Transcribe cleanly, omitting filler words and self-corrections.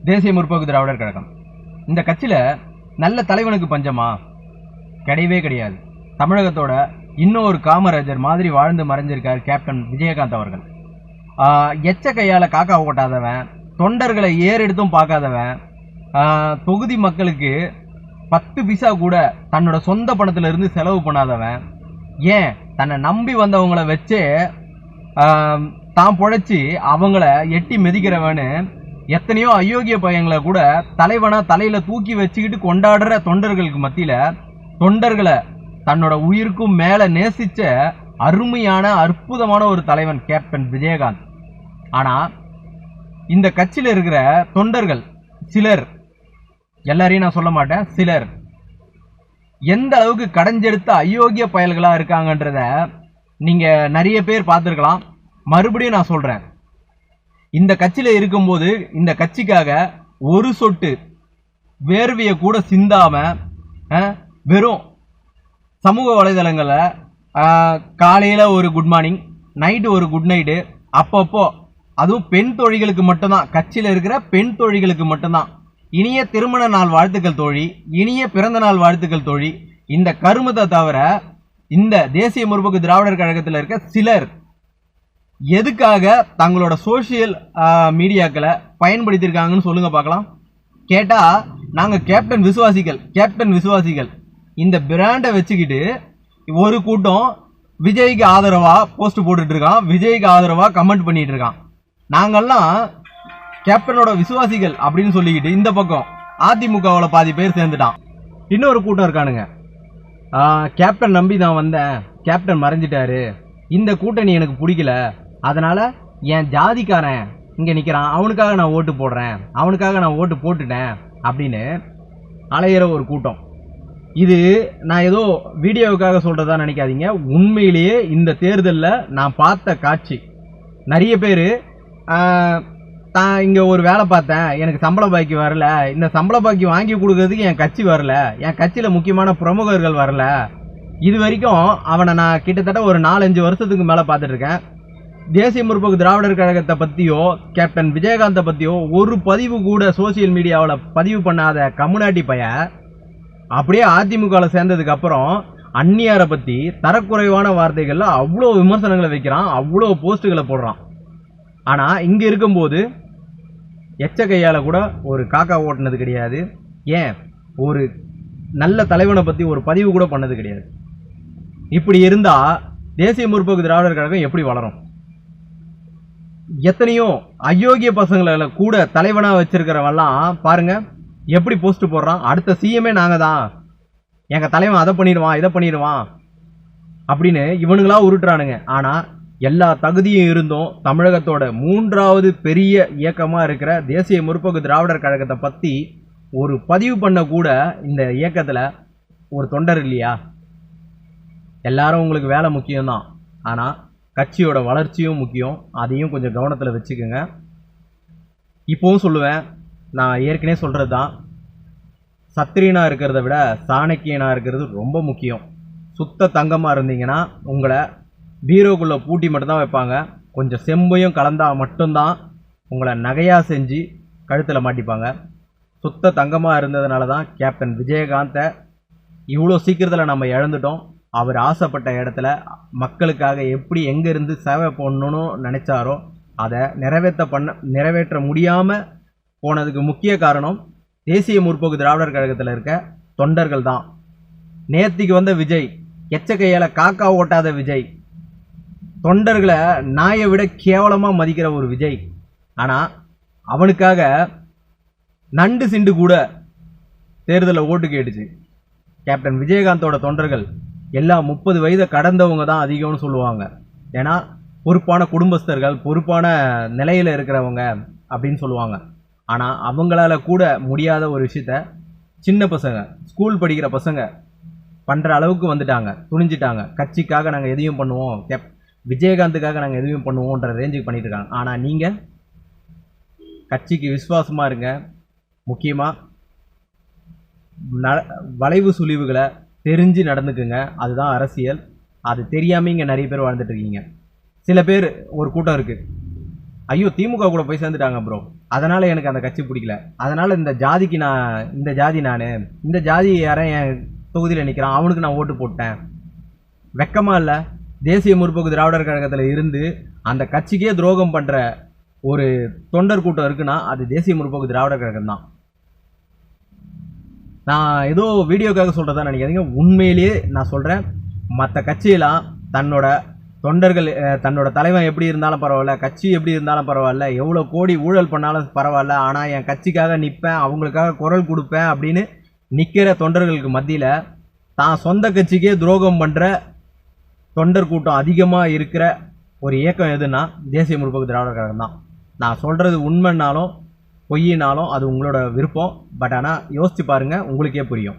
தேசிய முற்போக்கு திராவிடர் கழகம். இந்த கட்சியில் நல்ல தலைவனுக்கு பஞ்சமா? கிடையவே கிடையாது. தமிழகத்தோட இன்னொரு காமராஜர் மாதிரி வாழ்ந்து மறைஞ்சிருக்கார் கேப்டன் விஜயகாந்த் அவர்கள். எச்ச கையால் காக்கா ஓட்டாதவன், தொண்டர்களை ஏறெடுத்தும் பார்க்காதவன், தொகுதி மக்களுக்கு 10 பைசா கூட தன்னோட சொந்த பணத்துல இருந்து செலவு பண்ணாதவன், ஏன் தன்னை நம்பி வந்தவங்களை வச்சே தான் பொழைச்சி அவங்கள எட்டி மிதிக்கிறவன்னு எத்தனையோ அயோக்கிய பையங்களை கூட தலைவனா தலையில தூக்கி வச்சுக்கிட்டு கொண்டாடுற தொண்டர்களுக்கு மத்தியில தொண்டர்களை தன்னோட உயிருக்கும் மேல நேசிச்ச அருமையான அற்புதமான ஒரு தலைவன் கேப்டன் விஜயகாந்த். ஆனா இந்த கட்சியில இருக்கிற தொண்டர்கள் சிலர், எல்லாரையும் நான் சொல்ல மாட்டேன், சிலர் எந்த அளவுக்கு கடைஞ்செடுத்த அயோக்கிய பயல்களா இருக்காங்கன்றத நீங்க நிறைய பேர் பார்த்துருக்கலாம். மறுபடியும் நான் சொல்றேன், இந்த கட்சியில இருக்கும்போது இந்த கட்சிக்காக ஒரு சொட்டு வேர்வைய கூட சிந்தாம வெறும் சமூக வலைதளங்கள்ல காலையில ஒரு குட் மார்னிங், நைட்டு ஒரு குட் நைட்டு, அப்பப்போ அதுவும் பெண் தோழிகளுக்கு மட்டும்தான், கட்சியில இருக்கிற பெண் தோழிகளுக்கு மட்டும்தான் இனிய திருமண நாள் வாழ்த்துக்கள் தோழி, இனிய பிறந்த நாள் வாழ்த்துக்கள் தோழி. இந்த கருமத்தை தவிர இந்த தேசிய முற்போக்கு திராவிடர் கழகத்தில் இருக்க சிலர் எதுக்காக தங்களோட சோசியல் மீடியாக்களை பயன்படுத்தியிருக்காங்கன்னு சொல்லுங்க பார்க்கலாம். கேட்டா நாங்க கேப்டன் விசுவாசிகள் இந்த பிராண்டை வச்சுக்கிட்டு ஒரு கூட்டம் விஜய்க்கு ஆதரவா போஸ்ட் போட்டுட்டு இருக்கான், விஜய்க்கு ஆதரவா கமெண்ட் பண்ணிட்டு இருக்கான். நாங்கெல்லாம் கேப்டனோட விசுவாசிகள் அப்படின்னு சொல்லிக்கிட்டு இந்த பக்கம் அதிமுகவோட பாதி பேர் சேர்ந்துட்டான். இன்னொரு கூட்டம் இருக்கானுங்க, கேப்டன் நம்பி நான் வந்தேன், கேப்டன் மறைஞ்சிட்டாரு, இந்த கூட்டணி எனக்கு பிடிக்கல, அதனால என் ஜாதிக்காரன் இங்க நிக்கிறான், அவனுக்காக நான் ஓட்டு போடுறேன், அவனுக்காக நான் ஓட்டு போட்டுட்டேன் அப்படின்னு அலையிற ஒரு கூட்டம். இது நான் ஏதோ வீடியோவுக்காக சொல்றதா நினைக்காதீங்க. உண்மையிலேயே இந்த தேர்தலில் நான் பார்த்த காட்சி. நிறைய பேர் தான் இங்க ஒரு வேலை பார்த்தேன், எனக்கு சம்பள பாக்கி வரல, இந்த சம்பள பாக்கி வாங்கி கொடுக்கறதுக்கு என் கட்சி வரல, என் கட்சியில முக்கியமான பிரமுகர்கள் வரல. இது வரைக்கும் அவனை நான் கிட்டத்தட்ட ஒரு 4-5 வருஷத்துக்கு மேல பார்த்துட்டு இருக்கேன். தேசிய முற்போக்கு திராவிடர் கழகத்தை பத்தியோ கேப்டன் விஜயகாந்தை பத்தியோ ஒரு பதிவு கூட சோசியல் மீடியாவில் பதிவு பண்ணாத கம்முனாட்டி பைய அப்படியே அதிமுகவில் சேர்ந்ததுக்கு அப்புறம் அந்நியாரை பத்தி தரக்குறைவான வார்த்தைகள்ல அவ்வளோ விமர்சனங்களை வைக்கிறான், அவ்வளோ போஸ்டுகளை போடுறான். ஆனா இங்க இருக்கும்போது எச்ச கையால கூட ஒரு காக்கா ஓட்டுனது கிடையாது, ஏன் ஒரு நல்ல தலைவனை பத்தி ஒரு பதிவு கூட பண்ணது கிடையாது. இப்படி இருந்தா தேசிய முற்போக்கு திராவிடர் கழகம் எப்படி வளரும்? எத்தனையோ அயோக்கிய பசங்களை கூட தலைவனா வச்சிருக்கிறவெல்லாம் பாருங்க எப்படி போஸ்ட் போடுறான், அடுத்த சிஎம்ஏ நாங்க தான், எங்க தலைவன் அதை பண்ணிடுவான் இதை பண்ணிடுவான் அப்படின்னு இவனுங்களா உருட்டுறானுங்க. ஆனா எல்லா தகுதியும் இருந்தும் தமிழகத்தோட 3வது பெரிய இயக்கமா இருக்கிற தேசிய முற்போக்கு திராவிடர் கழகத்தை பத்தி ஒரு பதிவு பண்ண கூட இந்த இயக்கத்துல ஒரு தொண்டர் இல்லையா? எல்லாரும் உங்களுக்கு வேலை முக்கியம்தான், ஆனா கட்சியோட வளர்ச்சியும் முக்கியம், அதையும் கொஞ்சம் கவனத்தில் வச்சுக்கோங்க. இப்போவும் சொல்லுவேன், நான் ஏற்கனவே சொல்கிறது தான், சத்திரியனாக இருக்கிறத விட சாணக்கியனாக இருக்கிறது ரொம்ப முக்கியம். சுத்த தங்கமாக இருந்தீங்கன்னா உங்களை பீரோக்குள்ளே பூட்டி மட்டும்தான் வைப்பாங்க, கொஞ்சம் செம்பையும் கலந்தால் மட்டும்தான் உங்களை நகையாக செஞ்சு கழுத்தில் மாட்டிப்பாங்க. சுத்த தங்கமாக இருந்ததுனால தான் கேப்டன் விஜயகாந்தை இவ்வளோ சீக்கிரத்தில் நம்ம இழந்துட்டோம். அவர் ஆசைப்பட்ட இடத்துல மக்களுக்காக எப்படி எங்கேருந்து சேவை பண்ணணும்னு நினைச்சாரோ அதை நிறைவேற்ற முடியாமல் போனதுக்கு முக்கிய காரணம் தேசிய முற்போக்கு திராவிடர் கழகத்தில் இருக்க தொண்டர்கள் தான். நேர்த்திக்கு வந்த விஜய், எச்ச கையால காக்கா ஓட்டாத விஜய், தொண்டர்களை நாயை விட கேவலமாக மதிக்கிற ஒரு விஜய். ஆனால் அவனுக்காக நண்டு சிண்டு கூட தேர்தலில் ஓட்டு கேட்டுச்சு. கேப்டன் விஜயகாந்தோட தொண்டர்கள் எல்லாம் 30 வயதை கடந்தவங்க தான் அதிகம்னு சொல்லுவாங்க. ஏன்னா பொறுப்பான குடும்பஸ்தர்கள், பொறுப்பான நிலையில் இருக்கிறவங்க அப்படின்னு சொல்லுவாங்க. ஆனால் அவங்களால கூட முடியாத ஒரு விஷயத்த சின்ன பசங்க, ஸ்கூல் படிக்கிற பசங்க பண்ணுற அளவுக்கு வந்துட்டாங்க, துணிஞ்சிட்டாங்க. கட்சிக்காக நாங்கள் எதையும் பண்ணுவோம், விஜயகாந்துக்காக நாங்கள் எதையும் பண்ணுவோன்ற ரேஞ்சுக்கு பண்ணிட்டு இருக்காங்க. ஆனால் நீங்கள் கட்சிக்கு விசுவாசமாக இருங்க. முக்கியமாக வளைவு சுழிவுகளை தெரிஞ்சு நடந்துக்குங்க, அதுதான் அரசியல். அது தெரியாமல் இங்கே நிறைய பேர் வாழ்ந்துட்டு இருக்கீங்க. சில பேர் ஒரு கூட்டம் இருக்குது, ஐயோ திமுக கூட போய் சேர்ந்துட்டாங்க ப்ரோ, அதனால எனக்கு அந்த கட்சி பிடிக்கல, அதனால இந்த ஜாதிக்கு இந்த ஜாதி நான் இந்த ஜாதி யாரன் என் தொகுதியில் நிற்கிறான் அவனுக்கு நான் ஓட்டு போட்டேன். வெக்கமா இல்லை? தேசிய முற்போக்கு திராவிடர் கழகத்தில் இருந்து அந்த கட்சிக்கே துரோகம் பண்ணுற ஒரு தொண்டர் கூட்டம் இருக்குன்னா அது தேசிய முற்போக்கு திராவிடர் கழகம் தான். நான் ஏதோ வீடியோக்காக சொல்கிறதா நினைக்காதீங்க, உண்மையிலேயே நான் சொல்கிறேன். மற்ற கட்சியெல்லாம் தன்னோட தொண்டர்கள் தன்னோட தலைவன் எப்படி இருந்தாலும் பரவாயில்ல, கட்சி எப்படி இருந்தாலும் பரவாயில்ல, எவ்வளோ கோடி ஊழல் பண்ணாலும் பரவாயில்ல, ஆனால் என் கட்சிக்காக நிற்பேன், அவங்களுக்காக குரல் கொடுப்பேன் அப்படின்னு நிற்கிற தொண்டர்களுக்கு மத்தியில் தான் சொந்த கட்சிக்கே துரோகம் பண்ணுற தொண்டர் கூட்டம் அதிகமாக இருக்கிற ஒரு இயக்கம் எதுன்னா தேசிய முற்போக்கு திராவிடர் கழகம் தான். நான் சொல்கிறது உண்மைன்னாலும் பொய்யினாலும் அது உங்களோட விருப்பம். பட் ஆனால் யோசிச்சு பாருங்கள், உங்களுக்கே புரியும்.